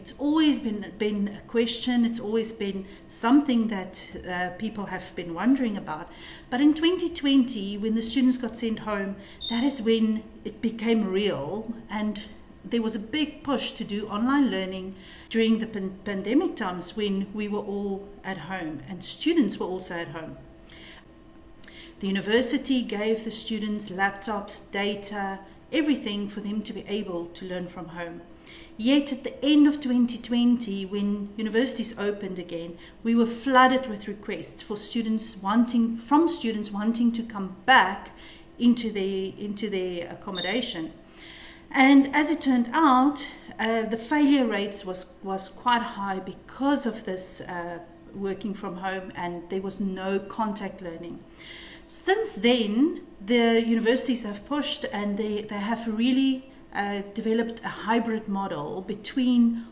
It's always been a question. It's always been something that people have been wondering about. But in 2020, when the students got sent home, that is when it became real, and there was a big push to do online learning during the pandemic times when we were all at home and students were also at home. The university gave the students laptops, data, everything for them to be able to learn from home. Yet at the end of 2020, when universities opened again, we were flooded with requests for students wanting to come back into their accommodation. And as it turned out, the failure rates was quite high because of this working from home, and there was no contact learning. Since then, the universities have pushed, and they have really developed a hybrid model between